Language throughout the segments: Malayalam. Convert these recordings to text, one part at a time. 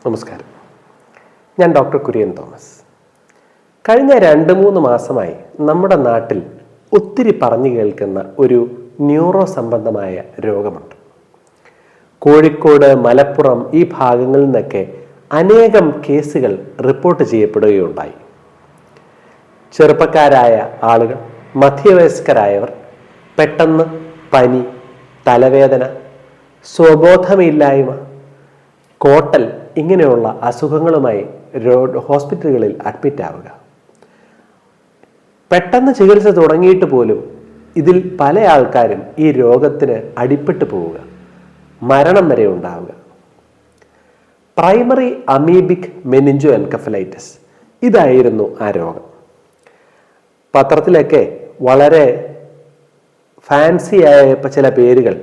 നമസ്കാരം. ഞാൻ ഡോക്ടർ കുര്യൻ തോമസ്. കഴിഞ്ഞ 2-3 മാസമായി നമ്മുടെ നാട്ടിൽ ഒത്തിരി പറഞ്ഞു കേൾക്കുന്ന ഒരു ന്യൂറോ സംബന്ധമായ രോഗമുണ്ട്. കോഴിക്കോട്, മലപ്പുറം ഈ ഭാഗങ്ങളിൽ നിന്നൊക്കെ അനേകം കേസുകൾ റിപ്പോർട്ട് ചെയ്യപ്പെടുകയുണ്ടായി. ചെറുപ്പക്കാരായ ആളുകൾ, മധ്യവയസ്കരായവർ പെട്ടെന്ന് പനി, തലവേദന, സ്വബോധമില്ലായ്മ, കോട്ടൽ ഇങ്ങനെയുള്ള അസുഖങ്ങളുമായി ഹോസ്പിറ്റലുകളിൽ അഡ്മിറ്റ് ആവുക. പെട്ടെന്ന് ചികിത്സ തുടങ്ങിയിട്ട് പോലും ഇതിൽ പല ആൾക്കാരും ഈ രോഗത്തിന് അടിപ്പെട്ടു പോവുക, മരണം വരെ ഉണ്ടാവുക. പ്രൈമറി അമീബിക് മെനിഞ്ചോ എൻകഫലൈറ്റിസ് ഇതായിരുന്നു ആ രോഗം. പത്രത്തിലൊക്കെ വളരെ ഫാൻസിയായ ചില പേരുകൾ,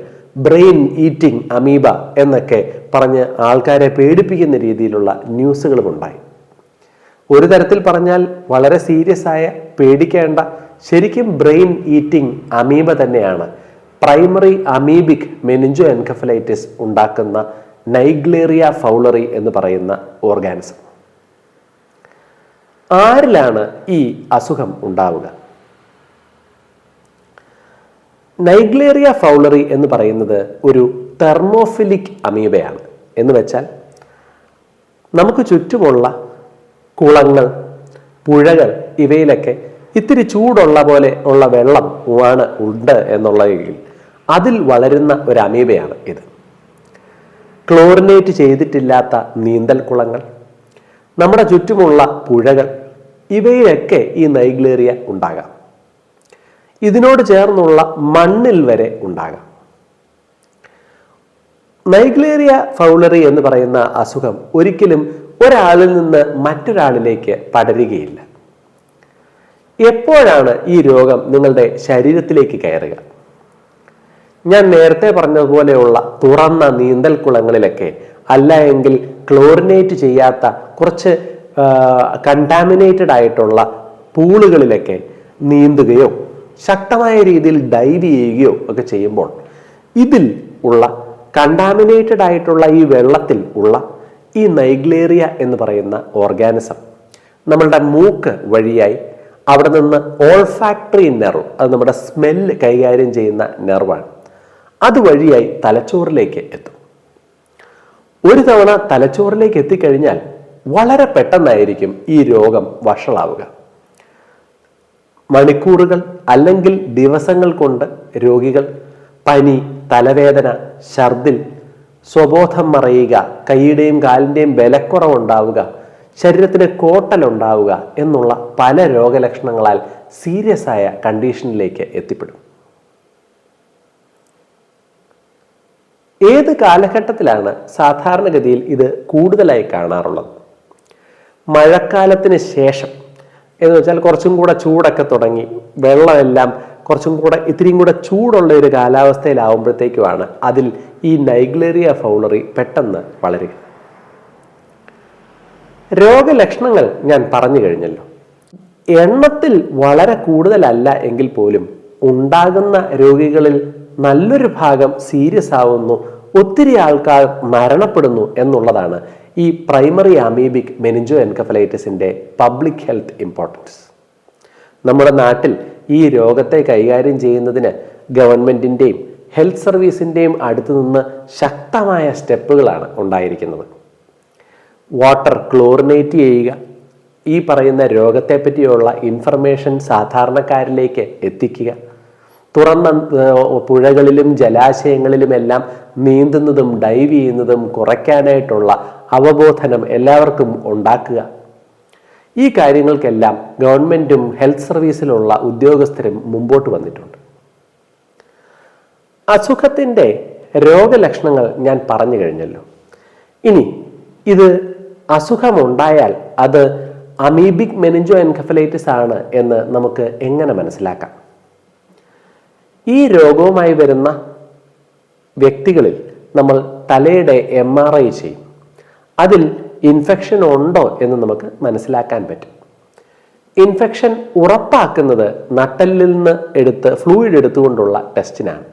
ബ്രെയിൻ ഈറ്റിംഗ് അമീബ എന്നൊക്കെ പറഞ്ഞ് ആൾക്കാരെ പേടിപ്പിക്കുന്ന രീതിയിലുള്ള ന്യൂസുകളും ഉണ്ടായി. ഒരു തരത്തിൽ പറഞ്ഞാൽ വളരെ സീരിയസ് ആയ, പേടിക്കേണ്ട, ശരിക്കും ബ്രെയിൻ ഈറ്റിംഗ് അമീബ തന്നെയാണ് പ്രൈമറി അമീബിക് മെനിഞ്ചോ എൻകഫലൈറ്റിസ് ഉണ്ടാക്കുന്ന നൈഗ്ലേറിയ ഫൗളറി എന്ന് പറയുന്ന ഓർഗാനിസം. ആരിലാണ് ഈ അസുഖം ഉണ്ടാവുക? നൈഗ്ലേറിയ ഫൗളറി എന്ന് പറയുന്നത് ഒരു തെർമോഫിലിക് അമീബയാണ്. എന്ന് വെച്ചാൽ നമുക്ക് ചുറ്റുമുള്ള കുളങ്ങൾ, പുഴകൾ ഇവയിലൊക്കെ ഇത്തിരി ചൂടുള്ള പോലെ ഉള്ള വെള്ളം ഉണ്ട് എന്നുള്ളതിൽ അതിൽ വളരുന്ന ഒരു അമീബയാണ് ഇത്. ക്ലോറിനേറ്റ് ചെയ്തിട്ടില്ലാത്ത നീന്തൽ കുളങ്ങൾ, നമ്മുടെ ചുറ്റുമുള്ള പുഴകൾ ഇവയിലൊക്കെ ഈ നൈഗ്ലേറിയ ഉണ്ടാകാം. ഇതിനോട് ചേർന്നുള്ള മണ്ണിൽ വരെ ഉണ്ടാകാം. നൈഗ്ലേറിയ ഫൗളറി എന്ന് പറയുന്ന അസുഖം ഒരിക്കലും ഒരാളിൽ നിന്ന് മറ്റൊരാളിലേക്ക് പടരുകയില്ല. എപ്പോഴാണ് ഈ രോഗം നിങ്ങളുടെ ശരീരത്തിലേക്ക് കയറുക? ഞാൻ നേരത്തെ പറഞ്ഞതുപോലെയുള്ള തുറന്ന നീന്തൽ കുളങ്ങളിലൊക്കെ, അല്ല എങ്കിൽ ക്ലോറിനേറ്റ് ചെയ്യാത്ത കുറച്ച് കണ്ടാമിനേറ്റഡ് ആയിട്ടുള്ള പൂളുകളിലൊക്കെ നീന്തുകയോ ശക്തമായ രീതിയിൽ ഡൈവ് ചെയ്യുകയോ ഒക്കെ ചെയ്യുമ്പോൾ ഇതിൽ ഉള്ള കണ്ടാമിനേറ്റഡ് ആയിട്ടുള്ള ഈ വെള്ളത്തിൽ ഉള്ള ഈ നൈഗ്ലേറിയ എന്ന് പറയുന്ന ഓർഗാനിസം നമ്മളുടെ മൂക്ക് വഴിയായി, അവിടെ നിന്ന് ഓൾഫാക്ടറി നെർവ്, അത് നമ്മുടെ സ്മെല്ല് കൈകാര്യം ചെയ്യുന്ന നെർവാണ്, അതുവഴിയായി തലച്ചോറിലേക്ക് എത്തും. ഒരു തവണ തലച്ചോറിലേക്ക് എത്തിക്കഴിഞ്ഞാൽ വളരെ പെട്ടെന്നായിരിക്കും ഈ രോഗം വഷളാവുക. മണിക്കൂറുകൾ അല്ലെങ്കിൽ ദിവസങ്ങൾ കൊണ്ട് രോഗികൾ പനി, തലവേദന, ഛർദിൽ, സ്വബോധം മറയുക, കൈയുടെയും കാലിൻ്റെയും ബലക്കുറവുണ്ടാവുക, ശരീരത്തിന് കോട്ടലുണ്ടാവുക എന്നുള്ള പല രോഗലക്ഷണങ്ങളാൽ സീരിയസ് ആയ കണ്ടീഷനിലേക്ക് എത്തിപ്പെടും. ഏത് കാലഘട്ടത്തിലാണ് സാധാരണഗതിയിൽ ഇത് കൂടുതലായി കാണാറുള്ളത്? മഴക്കാലത്തിന് ശേഷം എന്ന് വെച്ചാൽ കുറച്ചും കൂടെ ചൂടൊക്കെ തുടങ്ങി, വെള്ളമെല്ലാം കുറച്ചും കൂടെ ഇത്തിരിയും കൂടെ ചൂടുള്ള ഒരു കാലാവസ്ഥയിലാവുമ്പോഴത്തേക്കുമാണ് അതിൽ ഈ നൈഗ്ലേറിയ ഫൗളറി പെട്ടെന്ന് വളരുക. രോഗലക്ഷണങ്ങൾ ഞാൻ പറഞ്ഞു കഴിഞ്ഞല്ലോ. എണ്ണത്തിൽ വളരെ കൂടുതലല്ല എങ്കിൽ പോലും ഉണ്ടാകുന്ന രോഗികളിൽ നല്ലൊരു ഭാഗം സീരിയസ് ആവുന്നു, ഒത്തിരി ആൾക്കാർ മരണപ്പെടുന്നു എന്നുള്ളതാണ് ഈ പ്രൈമറി അമീബിക് മെനിഞ്ചോ എൻകഫലൈറ്റിസിന്റെ പബ്ലിക് ഹെൽത്ത് ഇമ്പോർട്ടൻസ്. നമ്മുടെ നാട്ടിൽ ഈ രോഗത്തെ കൈകാര്യം ചെയ്യുന്നതിന് ഗവൺമെന്റിന്റെയും ഹെൽത്ത് സർവീസിന്റെയും അടുത്തു നിന്ന് ശക്തമായ സ്റ്റെപ്പുകളാണ് ഉണ്ടായിരിക്കുന്നത്. വാട്ടർ ക്ലോറിനേറ്റ് ചെയ്യുക, ഈ പറയുന്ന രോഗത്തെ പറ്റിയുള്ള ഇൻഫർമേഷൻ സാധാരണക്കാരിലേക്ക് എത്തിക്കുക, തുറന്ന പുഴകളിലും ജലാശയങ്ങളിലുമെല്ലാം നീന്തുന്നതും ഡൈവ് ചെയ്യുന്നതും കുറയ്ക്കാനായിട്ടുള്ള അവബോധനം എല്ലാവർക്കും ഉണ്ടാക്കുക. ഈ കാര്യങ്ങൾക്കെല്ലാം ഗവൺമെന്റും ഹെൽത്ത് സർവീസിലുള്ള ഉദ്യോഗസ്ഥരും മുമ്പോട്ട് വന്നിട്ടുണ്ട്. അസുഖത്തിൻ്റെ രോഗലക്ഷണങ്ങൾ ഞാൻ പറഞ്ഞു കഴിഞ്ഞല്ലോ. ഇനി ഇത് അസുഖമുണ്ടായാൽ അത് അമീബിക് മെനിഞ്ചോ എൻകഫലൈറ്റിസ് ആണ് എന്ന് നമുക്ക് എങ്ങനെ മനസ്സിലാക്കാം? ഈ രോഗവുമായി വരുന്ന വ്യക്തികളിൽ നമ്മൾ തലയുടെ MRI ചെയ്യും. അതിൽ ഇൻഫെക്ഷൻ ഉണ്ടോ എന്ന് നമുക്ക് മനസ്സിലാക്കാൻ പറ്റും. ഇൻഫെക്ഷൻ ഉറപ്പാക്കുന്നത് നട്ടെല്ലിൽ നിന്ന് ഫ്ലൂയിഡ് എടുത്തുകൊണ്ടുള്ള ടെസ്റ്റിനാണ്.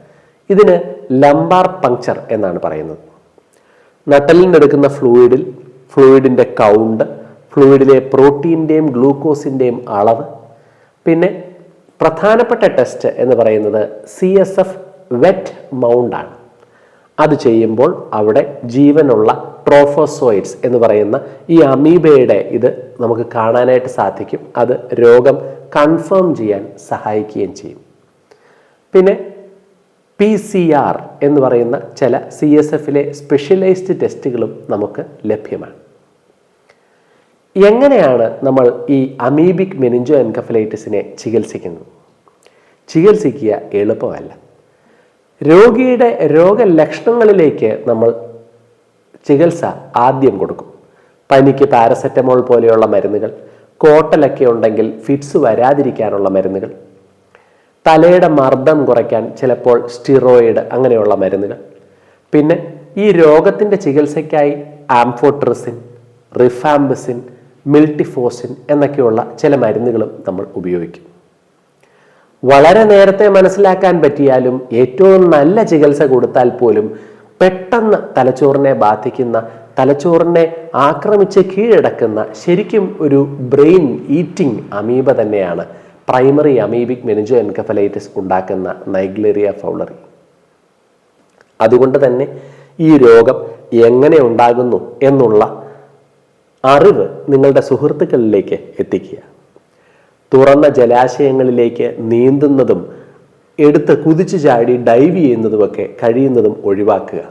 ഇതിന് ലംബാർ പങ്ക്ചർ എന്നാണ് പറയുന്നത്. നട്ടെല്ലിൽ നിന്ന് എടുക്കുന്ന ഫ്ലൂയിഡിൽ ഫ്ലൂയിഡിൻ്റെ കൗണ്ട്, ഫ്ലൂയിഡിലെ പ്രോട്ടീൻ്റെയും ഗ്ലൂക്കോസിൻ്റെയും അളവ്. പിന്നെ പ്രധാനപ്പെട്ട ടെസ്റ്റ് എന്ന് പറയുന്നത് CSF വെറ്റ് മൗണ്ട് ആണ്. അത് ചെയ്യുമ്പോൾ അവിടെ ജീവനുള്ള ട്രോഫോസോയിഡ്സ് എന്ന് പറയുന്ന ഈ അമീബയുടെ ഇത് നമുക്ക് കാണാനായിട്ട് സാധിക്കും. അത് രോഗം കൺഫേം ചെയ്യാൻ സഹായിക്കുകയും ചെയ്യും. പിന്നെ PCR എന്ന് പറയുന്ന ചില CSFലെ സ്പെഷ്യലൈസ്ഡ് ടെസ്റ്റുകളും നമുക്ക് ലഭ്യമാണ്. എങ്ങനെയാണ് നമ്മൾ ഈ അമീബിക് മെനിഞ്ചോ എൻകഫലൈറ്റിസിനെ ചികിത്സിക്കുന്നത്? ചികിത്സിക്കുക എളുപ്പമല്ല. രോഗിയുടെ രോഗലക്ഷണങ്ങളിലേക്ക് നമ്മൾ ചികിത്സ ആദ്യം കൊടുക്കും. പനിക്ക് പാരസെറ്റമോൾ പോലെയുള്ള മരുന്നുകൾ, കോട്ടലൊക്കെ ഉണ്ടെങ്കിൽ ഫിറ്റ്സ് വരാതിരിക്കാനുള്ള മരുന്നുകൾ, തലയുടെ മർദ്ദം കുറയ്ക്കാൻ ചിലപ്പോൾ സ്റ്റിറോയിഡ് അങ്ങനെയുള്ള മരുന്നുകൾ. പിന്നെ ഈ രോഗത്തിൻ്റെ ചികിത്സയ്ക്കായി ആംഫോട്രിസിൻ, റിഫാംബിസിൻ, മിൽട്ടിഫോസിൻ എന്നൊക്കെയുള്ള ചില മരുന്നുകളും നമ്മൾ ഉപയോഗിക്കും. വളരെ നേരത്തെ മനസ്സിലാക്കാൻ പറ്റിയാലും ഏറ്റവും നല്ല ചികിത്സ കൊടുത്താൽ പോലും പെട്ടെന്ന് തലച്ചോറിനെ ബാധിക്കുന്ന, തലച്ചോറിനെ ആക്രമിച്ച് കീഴടക്കുന്ന ശരിക്കും ഒരു ബ്രെയിൻ ഈറ്റിംഗ് അമീബ തന്നെയാണ് പ്രൈമറി അമീബിക് മെനിഞ്ചോ എൻകഫലൈറ്റിസ് ഉണ്ടാക്കുന്ന നൈഗ്ലേറിയ ഫൗളറി. അതുകൊണ്ട് തന്നെ ഈ രോഗം എങ്ങനെ ഉണ്ടാകുന്നു എന്നുള്ള അറിവ് നിങ്ങളുടെ സുഹൃത്തുക്കളിലേക്ക് എത്തിക്കുക. തുറന്ന ജലാശയങ്ങളിലേക്ക് നീന്തുന്നതും എടുത്ത് കുതിച്ചു ചാടി ഡൈവ് ചെയ്യുന്നതുമൊക്കെ കഴിയുന്നതും ഒഴിവാക്കുക.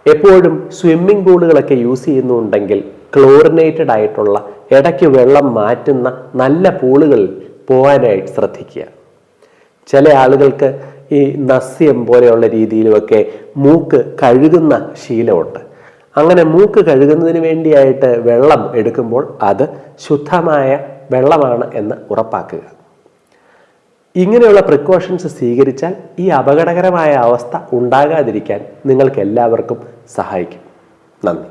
എപ്പോഴും സ്വിമ്മിംഗ് പൂളുകളൊക്കെ യൂസ് ചെയ്യുന്നുണ്ടെങ്കിൽ ക്ലോറിനേറ്റഡ് ആയിട്ടുള്ള, ഇടയ്ക്ക് വെള്ളം മാറ്റുന്ന നല്ല പൂളുകളിൽ പോകാനായിട്ട് ശ്രദ്ധിക്കുക. ചില ആളുകൾക്ക് ഈ നസ്യം പോലെയുള്ള രീതിയിലുമൊക്കെ മൂക്ക് കഴുകുന്ന ശീലമുണ്ട്. അങ്ങനെ മൂക്ക് കഴുകുന്നതിന് വേണ്ടിയായിട്ട് വെള്ളം എടുക്കുമ്പോൾ അത് ശുദ്ധമായ വെള്ളമാണ് എന്ന് ഉറപ്പാക്കുക. ഇങ്ങനെയുള്ള പ്രിക്കോഷൻസ് സ്വീകരിച്ചാൽ ഈ അപകടകരമായ അവസ്ഥ ഉണ്ടാകാതിരിക്കാൻ നിങ്ങൾക്ക് എല്ലാവർക്കും സഹായിക്കും. നന്ദി.